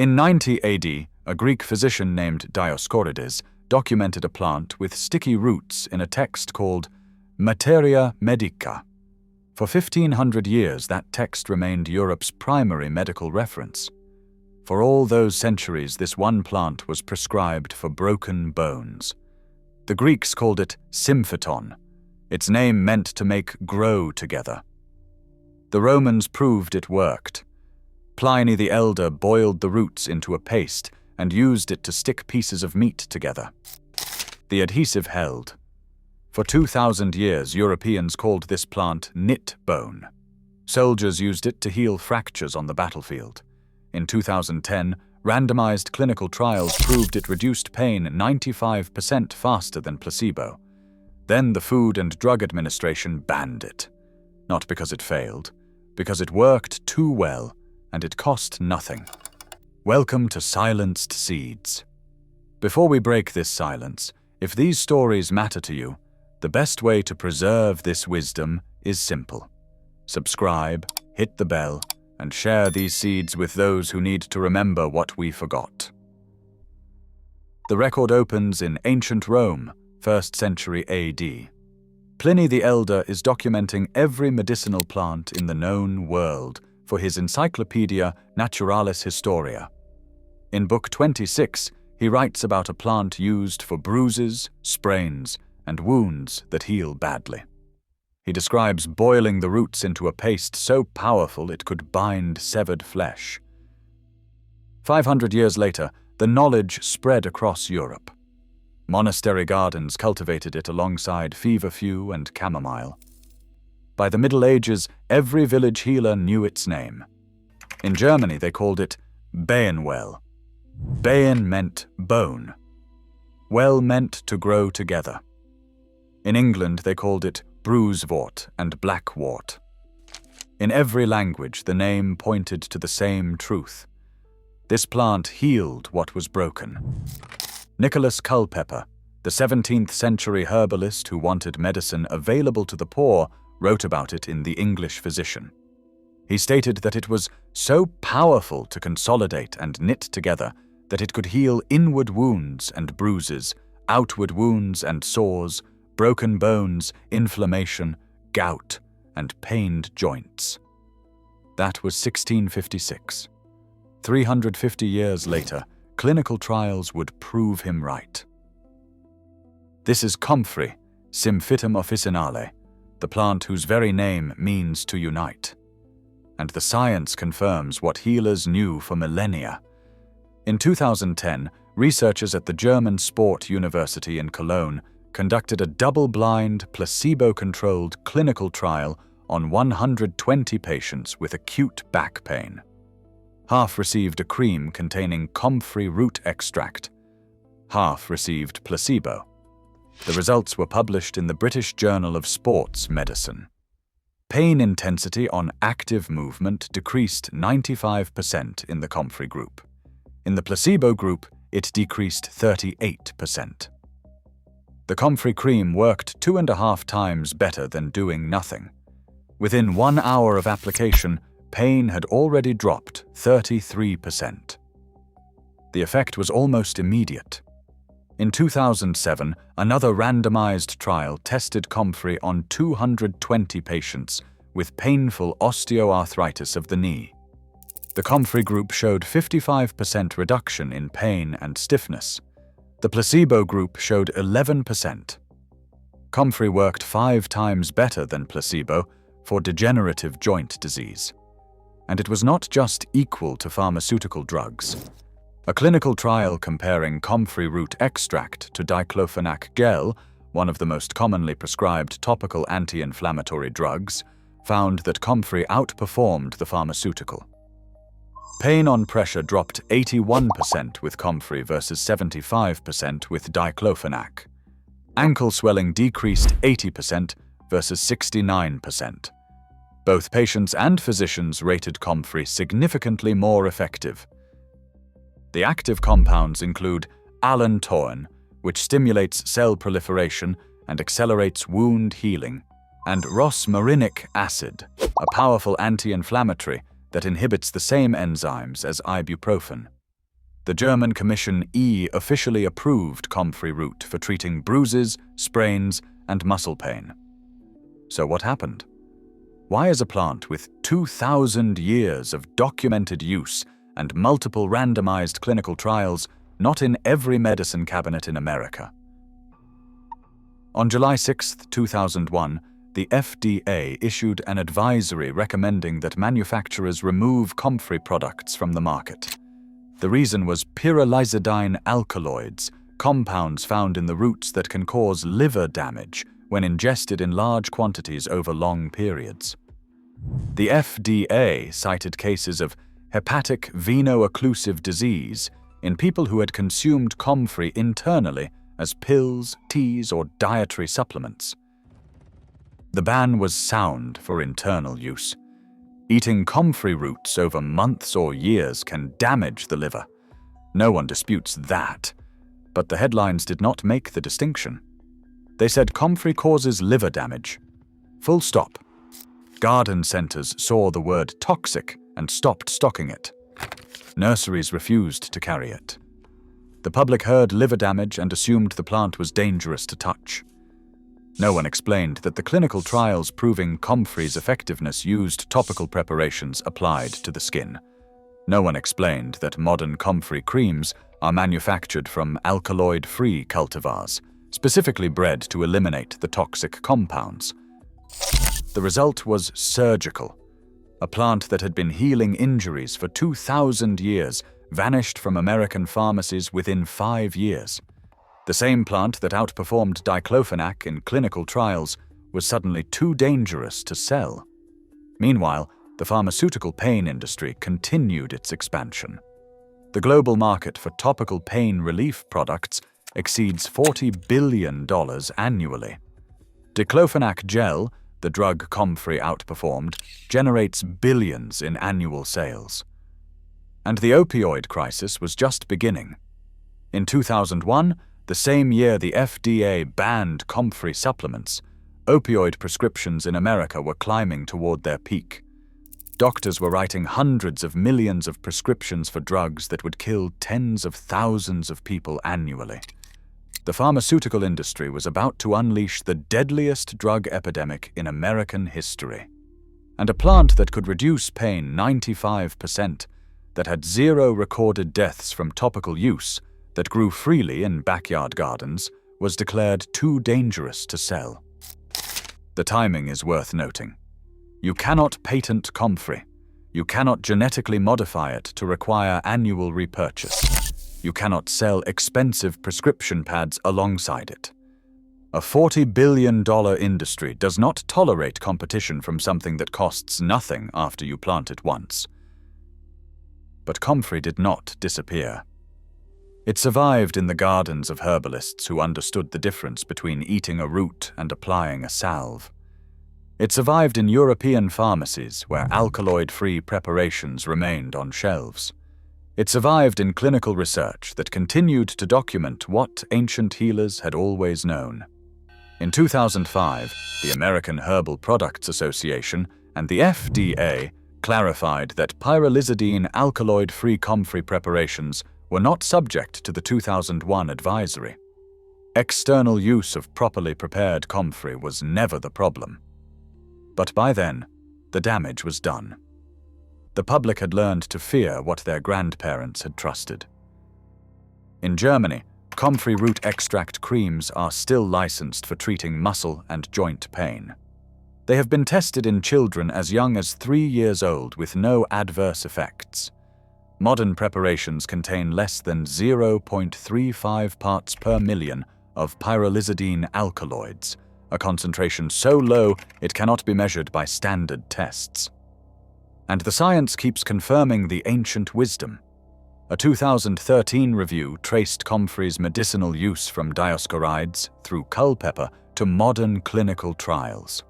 In 90 AD, a Greek physician named Dioscorides documented a plant with sticky roots in a text called Materia Medica. For 1500 years, that text remained Europe's primary medical reference. For all those centuries, this one plant was prescribed for broken bones. The Greeks called it symphyton. Its name meant to make grow together. The Romans proved it worked. Pliny the Elder boiled the roots into a paste and used it to stick pieces of meat together. The adhesive held. For 2,000 years, Europeans called this plant knit bone. Soldiers used it to heal fractures on the battlefield. In 2010, randomized clinical trials proved it reduced pain 95% faster than placebo. Then the Food and Drug Administration banned it. Not because it failed, because it worked too well and it cost nothing. Welcome to Silenced Seeds. Before we break this silence, if these stories matter to you, the best way to preserve this wisdom is simple. Subscribe, hit the bell, and share these seeds with those who need to remember what we forgot. The record opens in ancient Rome, 1st century AD. Pliny the Elder is documenting every medicinal plant in the known world for his Encyclopedia Naturalis Historia. In Book 26, he writes about a plant used for bruises, sprains, and wounds that heal badly. He describes boiling the roots into a paste so powerful it could bind severed flesh. 500 years later, the knowledge spread across Europe. Monastery gardens cultivated it alongside feverfew and chamomile. By the Middle Ages, every village healer knew its name. In Germany, they called it Behenwell. Behen meant bone. Well meant to grow together. In England, they called it bruisewort and blackwort. In every language, the name pointed to the same truth. This plant healed what was broken. Nicholas Culpeper, the 17th century herbalist who wanted medicine available to the poor, wrote about it in The English Physician. He stated that it was so powerful to consolidate and knit together that it could heal inward wounds and bruises, outward wounds and sores, broken bones, inflammation, gout, and pained joints. That was 1656. 350 years later, clinical trials would prove him right. This is Comfrey, Symphyton officinale, the plant whose very name means to unite. And the science confirms what healers knew for millennia. In 2010, researchers at the German Sport University in Cologne conducted a double-blind, placebo-controlled clinical trial on 120 patients with acute back pain. Half received a cream containing comfrey root extract. Half received placebo. The results were published in the British Journal of Sports Medicine. Pain intensity on active movement decreased 95% in the Comfrey group. In the placebo group, it decreased 38%. The Comfrey cream worked 2.5 times better than doing nothing. Within 1 hour of application, pain had already dropped 33%. The effect was almost immediate. In 2007, another randomized trial tested Comfrey on 220 patients with painful osteoarthritis of the knee. The Comfrey group showed 55% reduction in pain and stiffness. The placebo group showed 11%. Comfrey worked 5 times better than placebo for degenerative joint disease. And it was not just equal to pharmaceutical drugs. A clinical trial comparing comfrey root extract to diclofenac gel, one of the most commonly prescribed topical anti-inflammatory drugs, found that comfrey outperformed the pharmaceutical. Pain on pressure dropped 81% with comfrey versus 75% with diclofenac. Ankle swelling decreased 80% versus 69%. Both patients and physicians rated comfrey significantly more effective. The active compounds include allantoin, which stimulates cell proliferation and accelerates wound healing, and rosmarinic acid, a powerful anti-inflammatory that inhibits the same enzymes as ibuprofen. The German Commission E officially approved Comfrey root for treating bruises, sprains, and muscle pain. So what happened? Why is a plant with 2,000 years of documented use and multiple randomized clinical trials not in every medicine cabinet in America? On July 6, 2001, the FDA issued an advisory recommending that manufacturers remove Comfrey products from the market. The reason was pyrrolizidine alkaloids, compounds found in the roots that can cause liver damage when ingested in large quantities over long periods. The FDA cited cases of hepatic veno-occlusive disease in people who had consumed Comfrey internally as pills, teas, or dietary supplements. The ban was sound for internal use. Eating Comfrey roots over months or years can damage the liver. No one disputes that, but the headlines did not make the distinction. They said Comfrey causes liver damage. Full stop. Garden centers saw the word toxic and stopped stocking it. Nurseries refused to carry it. The public heard liver damage and assumed the plant was dangerous to touch. No one explained that the clinical trials proving Comfrey's effectiveness used topical preparations applied to the skin. No one explained that modern Comfrey creams are manufactured from alkaloid-free cultivars, specifically bred to eliminate the toxic compounds. The result was surgical. A plant that had been healing injuries for 2,000 years vanished from American pharmacies within 5 years. The same plant that outperformed diclofenac in clinical trials was suddenly too dangerous to sell. Meanwhile, the pharmaceutical pain industry continued its expansion. The global market for topical pain relief products exceeds $40 billion annually. Diclofenac gel, the drug Comfrey outperformed, generates billions in annual sales. And the opioid crisis was just beginning. In 2001, the same year the FDA banned Comfrey supplements, opioid prescriptions in America were climbing toward their peak. Doctors were writing hundreds of millions of prescriptions for drugs that would kill tens of thousands of people annually. The pharmaceutical industry was about to unleash the deadliest drug epidemic in American history. And a plant that could reduce pain 95%, that had 0 recorded deaths from topical use, that grew freely in backyard gardens, was declared too dangerous to sell. The timing is worth noting. You cannot patent Comfrey. You cannot genetically modify it to require annual repurchase. You cannot sell expensive prescription pads alongside it. A $40 billion industry does not tolerate competition from something that costs nothing after you plant it once. But Comfrey did not disappear. It survived in the gardens of herbalists who understood the difference between eating a root and applying a salve. It survived in European pharmacies where alkaloid-free preparations remained on shelves. It survived in clinical research that continued to document what ancient healers had always known. In 2005, the American Herbal Products Association and the FDA clarified that pyrrolizidine alkaloid-free Comfrey preparations were not subject to the 2001 advisory. External use of properly prepared Comfrey was never the problem. But by then, the damage was done. The public had learned to fear what their grandparents had trusted. In Germany, Comfrey root extract creams are still licensed for treating muscle and joint pain. They have been tested in children as young as 3 years old with no adverse effects. Modern preparations contain less than 0.35 parts per million of pyrrolizidine alkaloids, a concentration so low it cannot be measured by standard tests. And the science keeps confirming the ancient wisdom. A 2013 review traced Comfrey's medicinal use from Dioscorides through culpepper to modern clinical trials.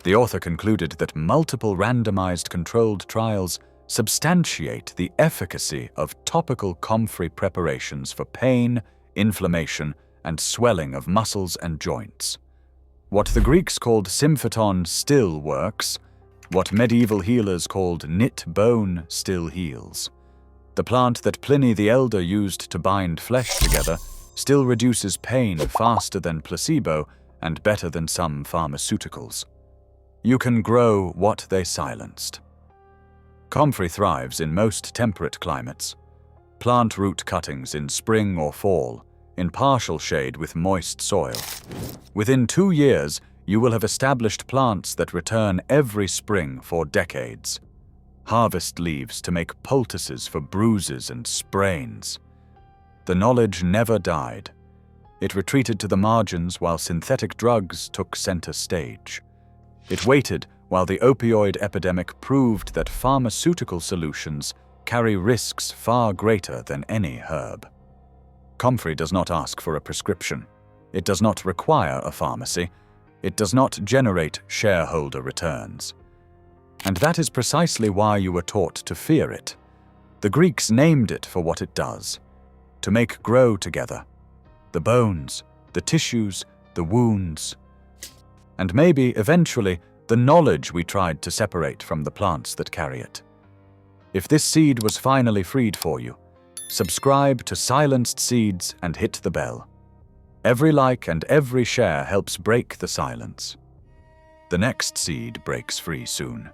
The author concluded that multiple randomized controlled trials substantiate the efficacy of topical Comfrey preparations for pain, inflammation, and swelling of muscles and joints. What the Greeks called symphyton still works. What medieval healers called knit bone still heals. The plant that Pliny the Elder used to bind flesh together still reduces pain faster than placebo and better than some pharmaceuticals. You can grow what they silenced. Comfrey thrives in most temperate climates. Plant root cuttings in spring or fall, in partial shade with moist soil. Within 2 years, you will have established plants that return every spring for decades. Harvest leaves to make poultices for bruises and sprains. The knowledge never died. It retreated to the margins while synthetic drugs took center stage. It waited while the opioid epidemic proved that pharmaceutical solutions carry risks far greater than any herb. Comfrey does not ask for a prescription. It does not require a pharmacy. It does not generate shareholder returns. And that is precisely why you were taught to fear it. The Greeks named it for what it does: to make grow together. The bones, the tissues, the wounds. And maybe, eventually, the knowledge we tried to separate from the plants that carry it. If this seed was finally freed for you, subscribe to Silenced Seeds and hit the bell. Every like and every share helps break the silence. The next seed breaks free soon.